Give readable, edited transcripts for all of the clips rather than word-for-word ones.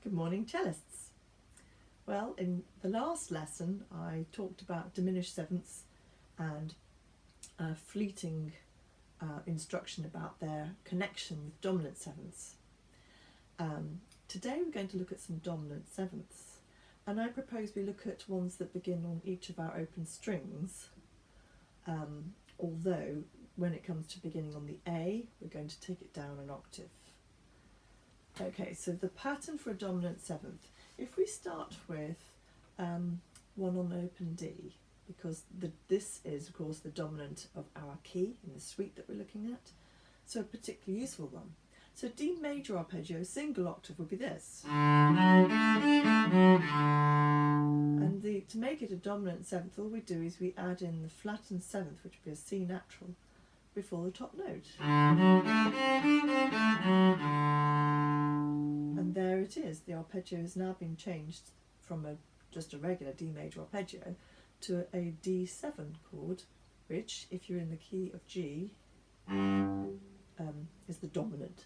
Good morning, cellists. Well, in the last lesson I talked about diminished sevenths and fleeting instruction about their connection with dominant sevenths. Today we're going to look at some dominant sevenths, and I propose we look at ones that begin on each of our open strings, although when it comes to beginning on the A, we're going to take it down an octave. Okay, so the pattern for a dominant seventh, if we start with one on open D, because this is of course the dominant of our key in the suite that we're looking at, so a particularly useful one. So D major arpeggio, single octave, would be this. And to make it a dominant seventh, all we do is we add in the flattened seventh, which would be a C natural, before the top note. And there it is. The arpeggio has now been changed from just a regular D major arpeggio to a D7 chord, which, if you're in the key of G, is the dominant.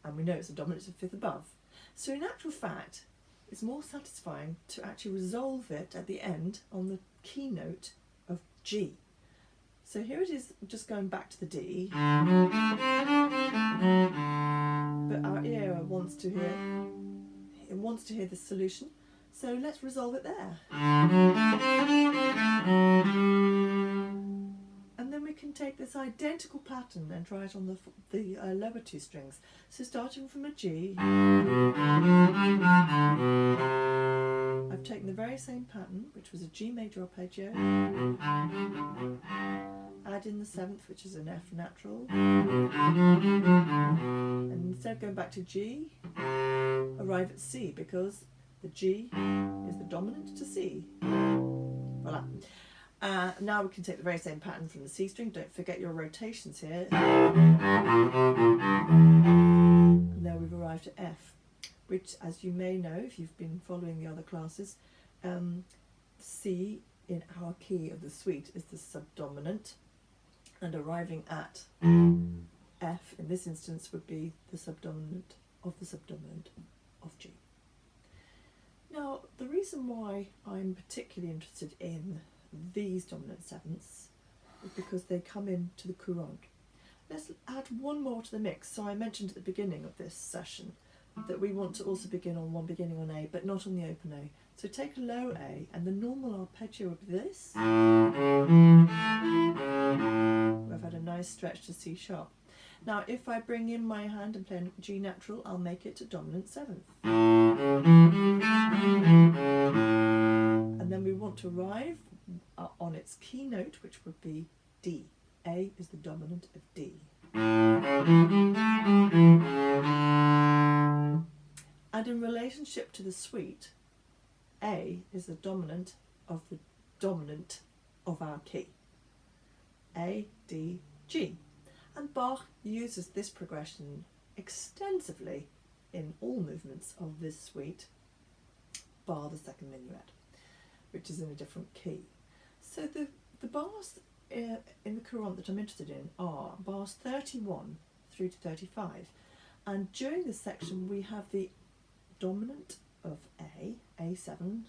And we know it's a dominant of fifth above. So in actual fact, it's more satisfying to actually resolve it at the end on the key note of G. So here it is, just going back to the D, but our ear wants to hear the solution, so let's resolve it there. And then we can take this identical pattern and try it on the lower two strings. So starting from a G, I've taken the very same pattern, which was a G major arpeggio, add in the seventh, which is an F natural, and instead of going back to G, arrive at C, because the G is the dominant to C. Voila. Now we can take the very same pattern from the C string. Don't forget your rotations here. And there we've arrived at F, which, as you may know if you've been following the other classes, C in our key of the suite is the subdominant, and arriving at F in this instance would be the subdominant of G. Now, the reason why I'm particularly interested in these dominant sevenths is because they come into the courante. Let's add one more to the mix. So I mentioned at the beginning of this session that we want to also begin on one beginning on A, but not on the open A. So take a low A, and the normal arpeggio would be this. We've had a nice stretch to C sharp. Now, if I bring in my hand and play a G natural, I'll make it a dominant seventh. And then we want to arrive on its key note, which would be D. A is the dominant of D. And in relationship to the suite, A is the dominant of our key. A, D, G. And Bach uses this progression extensively in all movements of this suite, bar the second minuet, which is in a different key. So the bars in the courante that I'm interested in are bars 31 through to 35. And during this section we have the dominant of A, A7.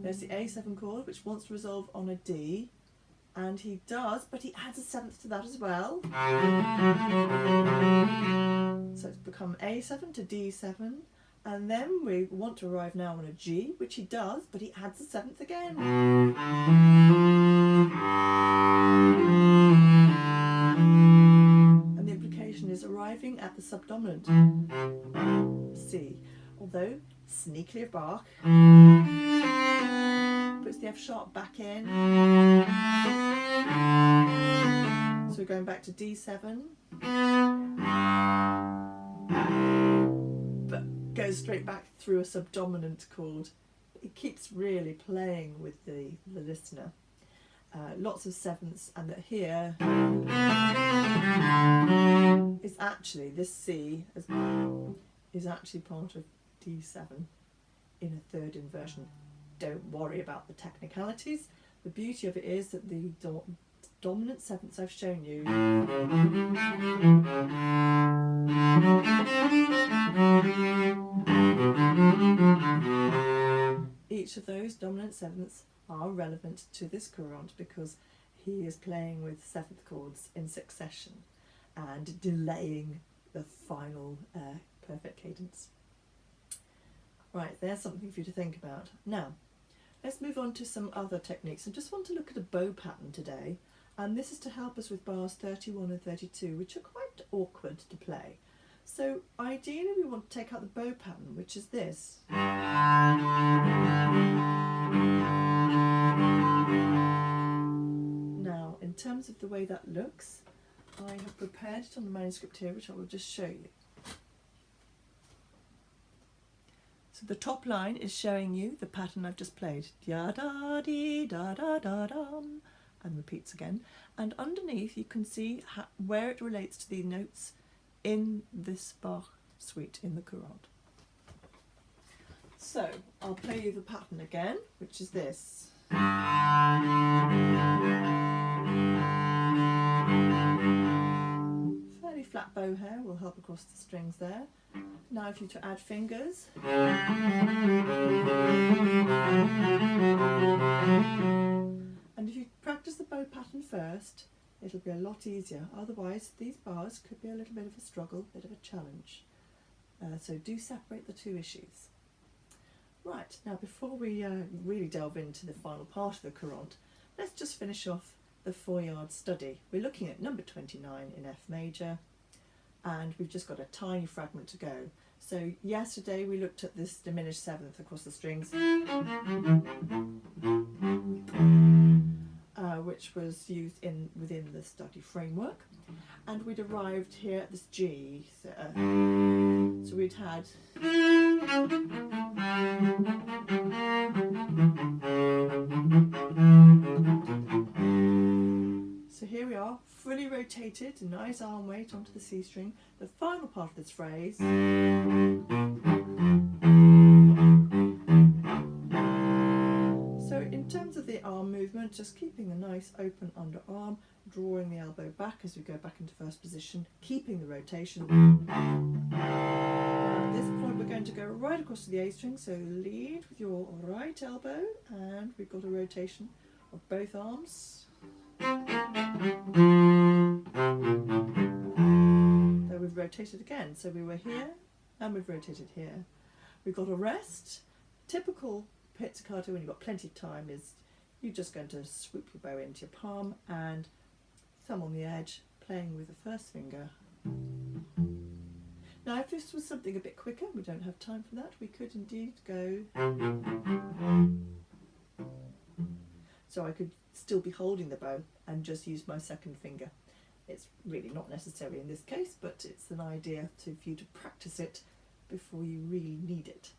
There's the A7 chord, which wants to resolve on a D, and he does, but he adds a seventh to that as well. So it's become A7 to D7, and then we want to arrive now on a G, which he does, but he adds a seventh again. And the implication is arriving at the subdominant C, although sneakily of Bach puts the F sharp back in. So we're going back to D7, but goes straight back through a subdominant chord. It keeps really playing with the listener. Lots of sevenths, and that here is actually, this C is actually part of D7 in a third inversion. Don't worry about the technicalities. The beauty of it is that the dominant sevenths I've shown you dominant sevenths are relevant to this courant because he is playing with seventh chords in succession and delaying the final perfect cadence. Right, there's something for you to think about. Now, let's move on to some other techniques. I just want to look at a bow pattern today, and this is to help us with bars 31 and 32, which are quite awkward to play. So ideally we want to take out the bow pattern, which is this. Now, in terms of the way that looks, I have prepared it on the manuscript here, which I will just show you. So the top line is showing you the pattern I've just played. Da da dee da da da dum, and repeats again. And underneath you can see where it relates to the notes in this Bach suite in the Courante. So I'll play you the pattern again, which is this. Fairly flat bow hair will help across the strings there. Now if you to add fingers, and if you practice the bow pattern first, it'll be a lot easier. Otherwise these bars could be a little bit of a struggle, a bit of a challenge. So do separate the two issues. Right, now before we really delve into the final part of the Courante, let's just finish off the Feuillard study. We're looking at number 29 in F major, and we've just got a tiny fragment to go. So yesterday we looked at this diminished seventh across the strings, which was used within the study framework, and we'd arrived here at this G. So we'd had so here we are, fully rotated, nice arm weight onto the C string. The final part of this phrase. So in terms of the arm movement, just keeping a nice open underarm, drawing the elbow back as we go back into first position, keeping the rotation. At this point we're going to go right across to the A string, so lead with your right elbow, and we've got a rotation of both arms. There we've rotated again, so we were here and we've rotated here. We've got a rest. Typical pizzicato when you've got plenty of time is you're just going to swoop your bow into your palm and thumb on the edge, playing with the first finger. Now if this was something a bit quicker, we don't have time for that, we could indeed go. So I could still be holding the bow and just use my second finger. It's really not necessary in this case, but it's an idea for you to practice it before you really need it.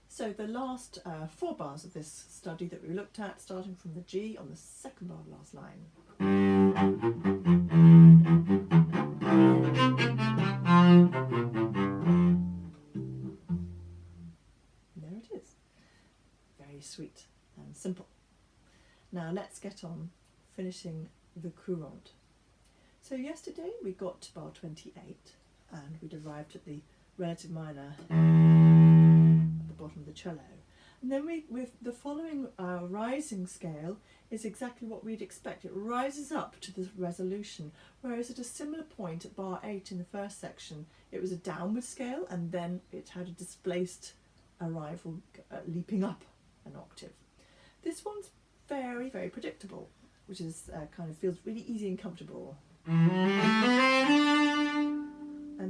So the last 4 bars of this study that we looked at, starting from the G on the second bar of the last line. There it is. Very sweet and simple. Now let's get on finishing the Courante. So yesterday we got to bar 28 and we'd arrived at the relative minor at the bottom of the cello. And then with the following rising scale is exactly what we'd expect. It rises up to the resolution, whereas at a similar point at bar 8 in the first section it was a downward scale and then it had a displaced arrival leaping up an octave. This one's very, very predictable, which is kind of feels really easy and comfortable. And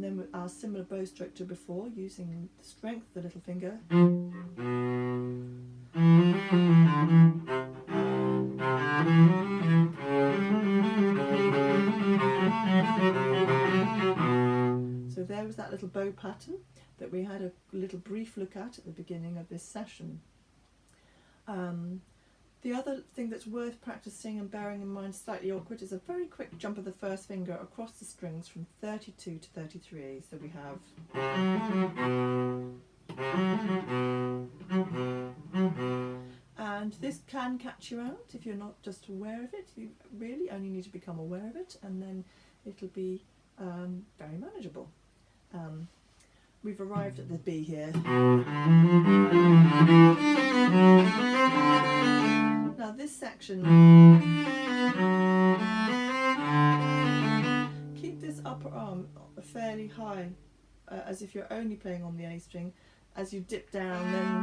then with our similar bow stroke to before, using the strength of the little finger. So there was that little bow pattern that we had a little brief look at the beginning of this session. The other thing that's worth practicing and bearing in mind, slightly awkward, is a very quick jump of the first finger across the strings from 32 to 33. So we have, and this can catch you out if you're not just aware of it. You really only need to become aware of it, and then it'll be very manageable. We've arrived at the B here. this section, keep this upper arm fairly high, as if you're only playing on the A string. As you dip down, then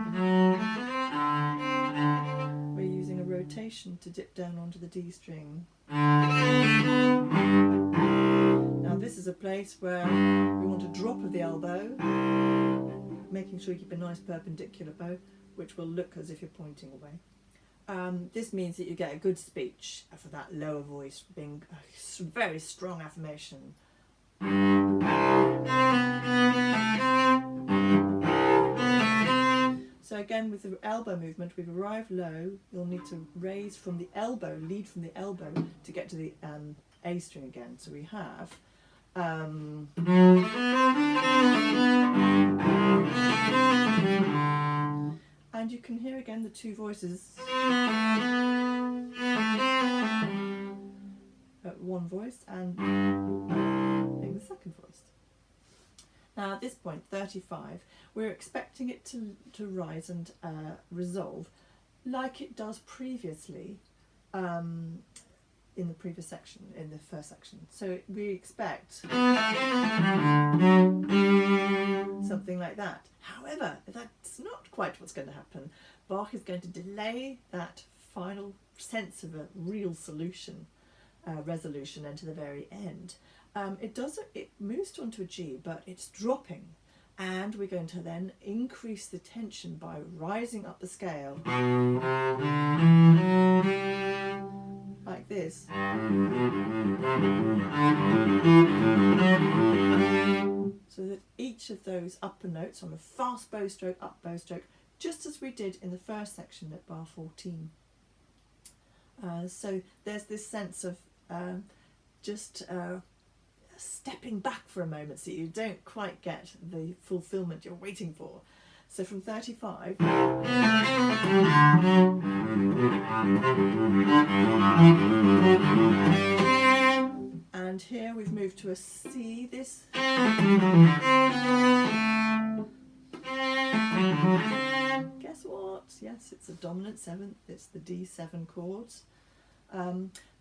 we're using a rotation to dip down onto the D string. Now this is a place where we want a drop of the elbow, making sure you keep a nice perpendicular bow, which will look as if you're pointing away. This means that you get a good speech for that lower voice, being a very strong affirmation. So again, with the elbow movement, we've arrived low. You'll need to raise from the elbow, lead from the elbow to get to the A string again. So we have and you can hear again the two voices. One voice and the second voice. Now at this point, 35, we're expecting it to rise and resolve like it does previously in the previous section, in the first section. So we expect something like that. However, that's not quite what's going to happen. Bach is going to delay that final sense of a real solution, resolution, and to the very end. It moves onto a G, but it's dropping, and we're going to then increase the tension by rising up the scale like this. So that each of those upper notes on a fast bow stroke, up bow stroke, just as we did in the first section at bar 14. So there's this sense of just stepping back for a moment so you don't quite get the fulfillment you're waiting for. So from 35, and here we've moved to a C. This guess what? Yes, it's a dominant seventh. It's the D7 chords.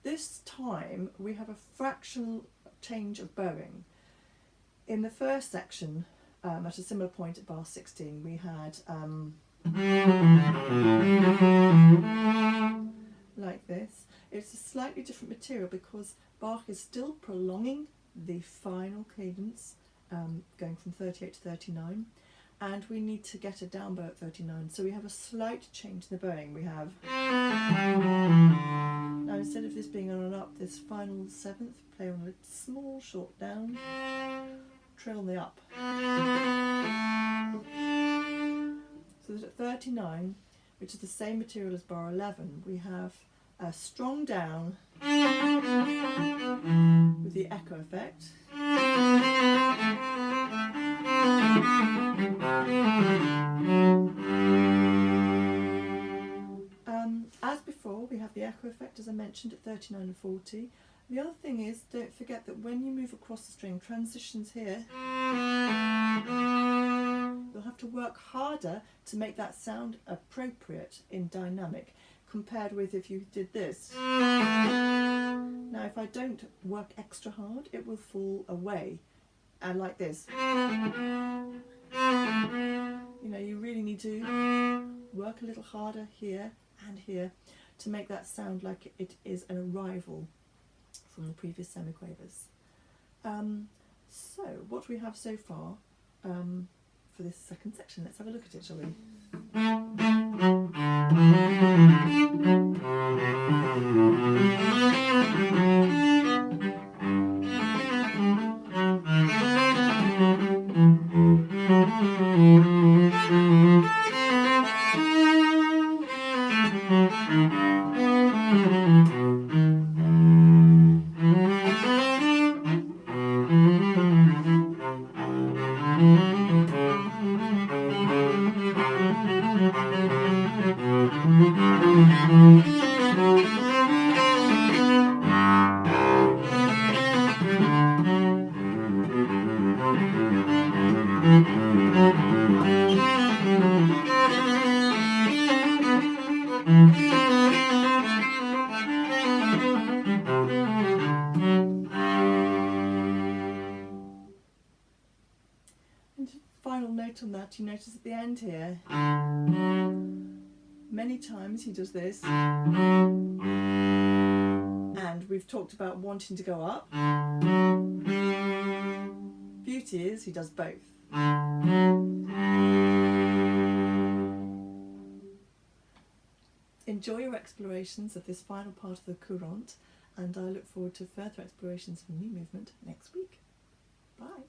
This time we have a fractional change of bowing. In the first section, at a similar point at bar 16, we had like this. It's a slightly different material because Bach is still prolonging the final cadence, going from 38 to 39, and we need to get a down bow at 39, so we have a slight change in the bowing. We have, now instead of this being on and up, this final seventh, play on a small short down, trill on the up. So that at 39, which is the same material as bar 11, we have a strong down with the echo effect. As before, we have the echo effect, as I mentioned, at 39 and 40. The other thing is, don't forget that when you move across the string, transitions here, you'll have to work harder to make that sound appropriate in dynamic, compared with if you did this. Now if I don't work extra hard, it will fall away, and like this. You know, you really need to work a little harder here and here to make that sound like it is an arrival from the previous semiquavers. So what do we have so far for this second section? Let's have a look at it, shall we? note on that, you notice at the end here, many times he does this, and we've talked about wanting to go up. Beauty is he does both. Enjoy your explorations of this final part of the Courante, and I look forward to further explorations of new movement next week. Bye.